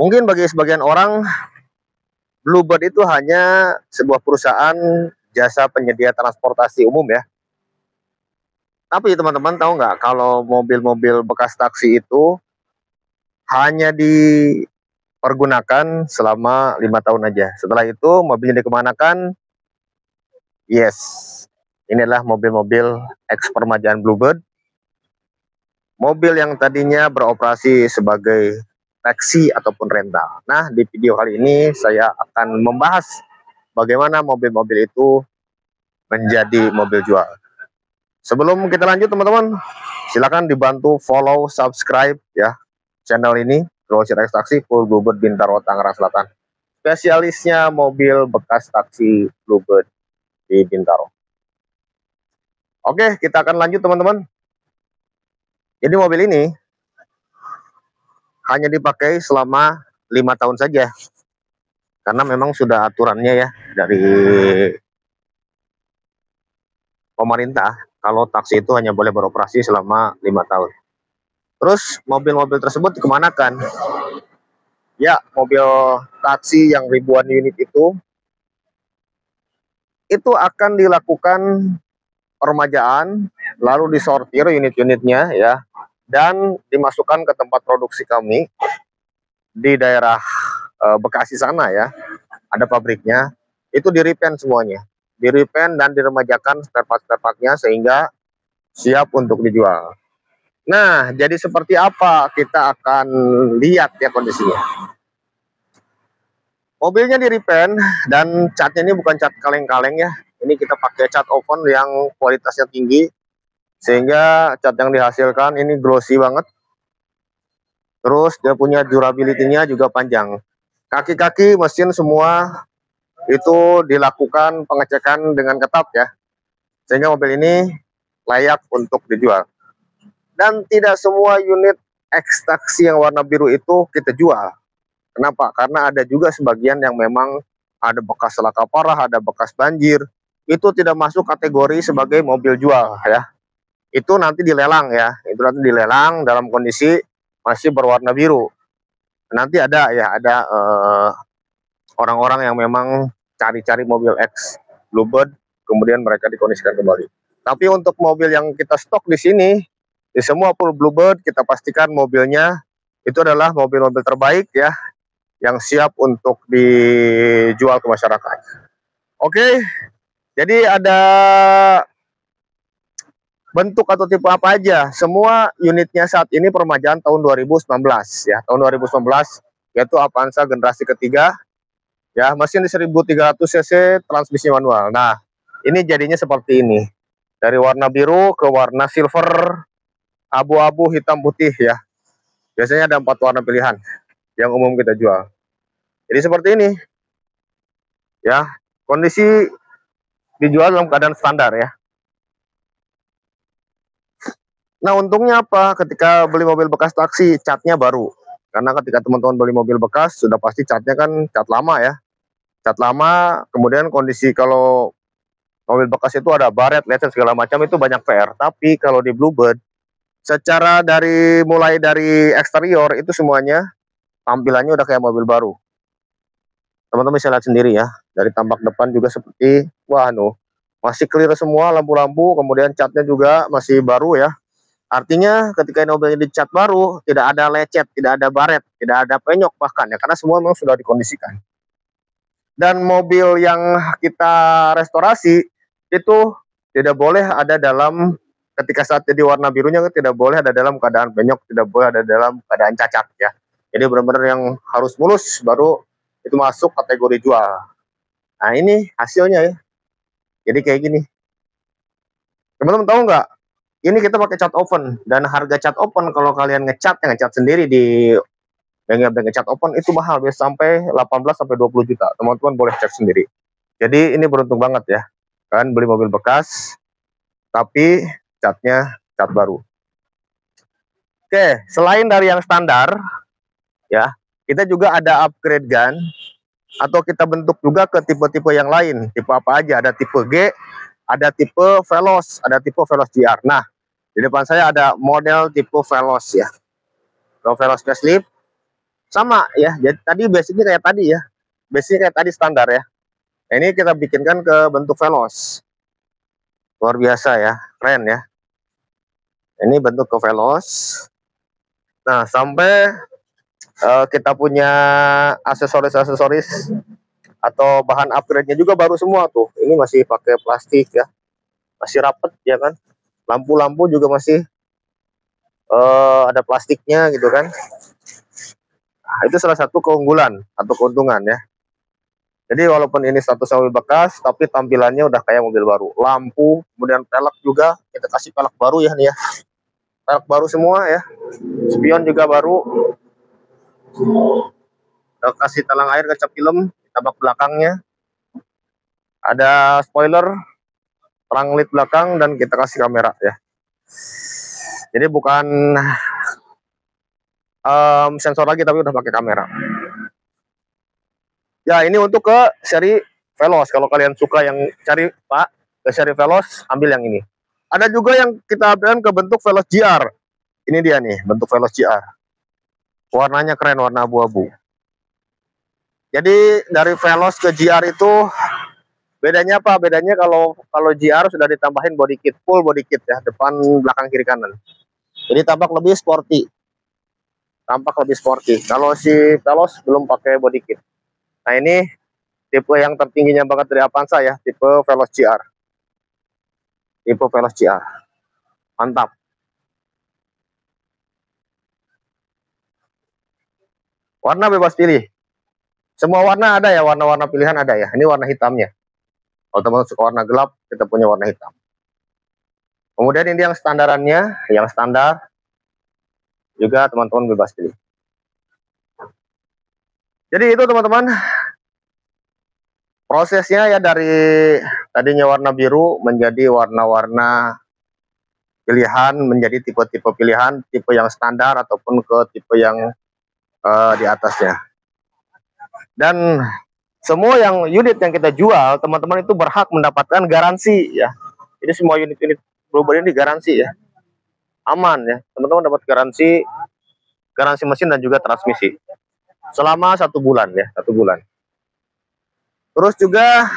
Mungkin bagi sebagian orang, Bluebird itu hanya sebuah perusahaan jasa penyedia transportasi umum ya. Tapi teman-teman tahu nggak kalau mobil-mobil bekas taksi itu hanya dipergunakan selama 5 tahun aja. Setelah itu mobilnya dikemanakan? Yes, ini adalah mobil-mobil eks permajaan Bluebird. Mobil yang tadinya beroperasi sebagai taksi ataupun rental. Nah, di video kali ini saya akan membahas bagaimana mobil-mobil itu menjadi mobil jual. Sebelum kita lanjut teman-teman, silakan dibantu follow, subscribe ya channel ini, Grosir X Taksi Full Bluebird Bintaro Tangerang Selatan. Spesialisnya mobil bekas taksi Bluebird di Bintaro. Oke, kita akan lanjut teman-teman. Jadi mobil ini hanya dipakai selama 5 tahun saja. Karena memang sudah aturannya ya dari pemerintah. Kalau taksi itu hanya boleh beroperasi selama 5 tahun. Terus mobil-mobil tersebut dikemanakan? Ya, mobil taksi yang ribuan unit itu akan dilakukan permajaan, lalu disortir unit-unitnya ya, dan dimasukkan ke tempat produksi kami di daerah Bekasi sana ya. Ada pabriknya, itu di-repaint semuanya. Di-repaint dan diremajakan spare part-nya sehingga siap untuk dijual. Nah, jadi seperti apa kita akan lihat ya kondisinya. Mobilnya di-repaint dan catnya ini bukan cat kaleng-kaleng ya. Ini kita pakai cat oven yang kualitasnya tinggi sehingga cat yang dihasilkan ini glossy banget. Terus dia punya durability-nya juga panjang. Kaki-kaki mesin semua itu dilakukan pengecekan dengan ketat ya. Sehingga mobil ini layak untuk dijual. Dan tidak semua unit X taksi yang warna biru itu kita jual. Kenapa? Karena ada juga sebagian yang memang ada bekas laka parah, ada bekas banjir. Itu tidak masuk kategori sebagai mobil jual ya. Itu nanti dilelang ya. Itu nanti dilelang dalam kondisi masih berwarna biru. Nanti ada ya, ada orang-orang yang memang cari-cari mobil X Bluebird, kemudian mereka dikondisikan kembali. Tapi untuk mobil yang kita stok di sini, di semua full Bluebird, kita pastikan mobilnya itu adalah mobil-mobil terbaik ya, yang siap untuk dijual ke masyarakat. Oke, jadi ada bentuk atau tipe apa aja. Semua unitnya saat ini permajaan tahun 2019 ya, tahun 2019, yaitu Avanza generasi ketiga ya, mesin di 1300 cc, transmisi manual. Nah, ini jadinya seperti ini. Dari warna biru ke warna silver, abu-abu, hitam, putih ya. Biasanya ada 4 warna pilihan yang umum kita jual. Jadi seperti ini. Ya, kondisi dijual dalam keadaan standar ya. Nah, untungnya apa? Ketika beli mobil bekas taksi, catnya baru. Karena ketika teman-teman beli mobil bekas, sudah pasti catnya kan cat lama ya. Cat lama, kemudian kondisi kalau mobil bekas itu ada baret, lecet segala macam, itu banyak PR. Tapi kalau di Bluebird, secara mulai dari eksterior itu semuanya tampilannya udah kayak mobil baru. Teman-teman bisa lihat sendiri ya, dari tampak depan juga seperti masih clear semua lampu-lampu, kemudian catnya juga masih baru ya. Artinya ketika mobilnya dicat baru, tidak ada lecet, tidak ada baret, tidak ada penyok bahkan ya, karena semua memang sudah dikondisikan. Dan mobil yang kita restorasi itu tidak boleh ada dalam, ketika saat jadi warna birunya tidak boleh ada dalam keadaan penyok, tidak boleh ada dalam keadaan cacat ya. Jadi benar-benar yang harus mulus baru itu masuk kategori jual. Nah, ini hasilnya ya. Jadi kayak gini. Teman-teman tahu nggak? Ini kita pakai cat oven, dan harga cat oven kalau kalian ngecat sendiri di bengkel cat oven itu mahal, bisa sampai 18 sampai 20 juta. Teman-teman boleh cek sendiri. Jadi ini beruntung banget ya. Kan beli mobil bekas tapi catnya cat baru. Oke, selain dari yang standar ya, kita juga ada upgrade gun, atau kita bentuk juga ke tipe-tipe yang lain. Tipe apa aja? Ada tipe G, ada tipe Veloz, ada tipe Veloz GR. Nah, di depan saya ada model tipe Veloz ya. Veloz facelift. Sama ya, jadi tadi basicnya kayak tadi ya, basicnya kayak tadi standar ya. Nah, ini kita bikinkan ke bentuk veloz, luar biasa ya, keren ya. Ini bentuk ke veloz. Nah, sampai kita punya aksesoris atau bahan upgrade-nya juga baru semua tuh. Ini masih pakai plastik ya, masih rapet ya kan. Lampu-lampu juga masih ada plastiknya gitu kan. Nah, itu salah satu keunggulan atau keuntungan ya. Jadi walaupun ini status mobil bekas, tapi tampilannya udah kayak mobil baru. Lampu, kemudian pelek juga kita kasih pelek baru ya nih ya. Pelek baru semua ya. Spion juga baru. Udah kasih talang air kaca film, tabak belakangnya. Ada spoiler, terang led belakang, dan kita kasih kamera ya. Jadi bukan sensor lagi, tapi udah pakai kamera. Ya, ini untuk ke seri Veloz. Kalau kalian suka yang cari Pak ke seri Veloz, ambil yang ini. Ada juga yang kita ambilkan ke bentuk Veloz GR. Ini dia nih, bentuk Veloz GR. Warnanya keren, warna abu-abu. Jadi dari Veloz ke GR itu bedanya apa? Bedanya kalau GR sudah ditambahin body kit, full body kit ya, depan, belakang, kiri, kanan. Jadi tampak lebih sporty. Kalau si Veloz belum pakai body kit. Nah, ini tipe yang tertingginya banget dari Avanza ya, tipe Veloz GR. Tipe Veloz GR. Mantap. Warna bebas pilih. Semua warna ada ya, warna-warna pilihan ada ya. Ini warna hitamnya. Kalau teman-teman suka warna gelap, kita punya warna hitam. Kemudian ini yang standarannya, yang standar. Juga teman-teman bebas pilih. Jadi itu teman-teman. Prosesnya ya dari tadinya warna biru menjadi warna-warna pilihan, menjadi tipe-tipe pilihan, tipe yang standar ataupun ke tipe yang di atasnya. Dan semua unit yang kita jual, teman-teman itu berhak mendapatkan garansi ya. Jadi semua unit-unit Bluebird ini garansi ya. Aman ya. Teman-teman dapat garansi mesin dan juga transmisi. Selama 1 bulan ya, 1 bulan. Terus juga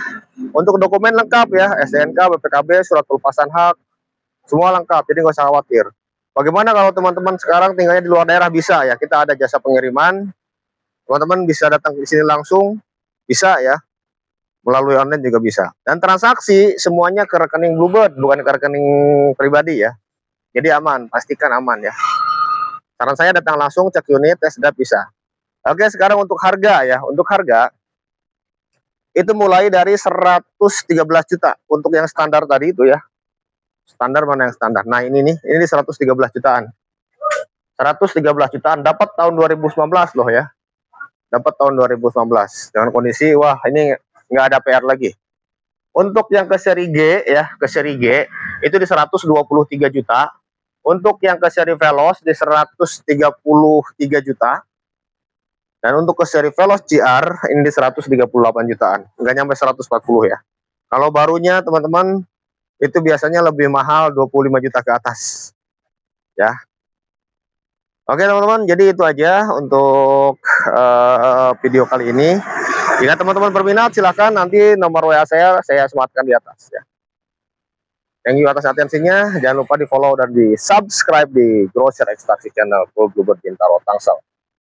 untuk dokumen lengkap ya, STNK, BPKB, surat pelepasan hak, semua lengkap, jadi nggak usah khawatir. Bagaimana kalau teman-teman sekarang tinggalnya di luar daerah? Bisa ya, kita ada jasa pengiriman, teman-teman bisa datang di sini langsung, bisa ya, melalui online juga bisa. Dan transaksi semuanya ke rekening Bluebird, bukan ke rekening pribadi ya. Jadi aman, pastikan aman ya. Saran saya datang langsung, cek unit, tes drive bisa. Oke, sekarang untuk harga ya, untuk harga itu mulai dari 113 juta untuk yang standar tadi itu ya. Standar mana yang standar? Nah, ini 113 jutaan. 113 jutaan dapat tahun 2019 loh ya. Dapat tahun 2019 dengan kondisi wah ini nggak ada PR lagi. Untuk yang ke seri G ya, ke seri G itu di 123 juta. Untuk yang ke seri Veloz di 133 juta. Dan untuk ke seri Veloz GR ini di 138 jutaan, nggak nyampe 140 ya. Kalau barunya teman-teman itu biasanya lebih mahal 25 juta ke atas. Ya. Oke teman-teman, jadi itu aja untuk video kali ini. Jika teman-teman berminat silahkan nanti nomor WA saya sematkan di atas ya. Thank you atas atensinya. Jangan lupa di follow dan di subscribe di Grosir Ekstraksi Channel Full Bluebird Bintaro Tangsel.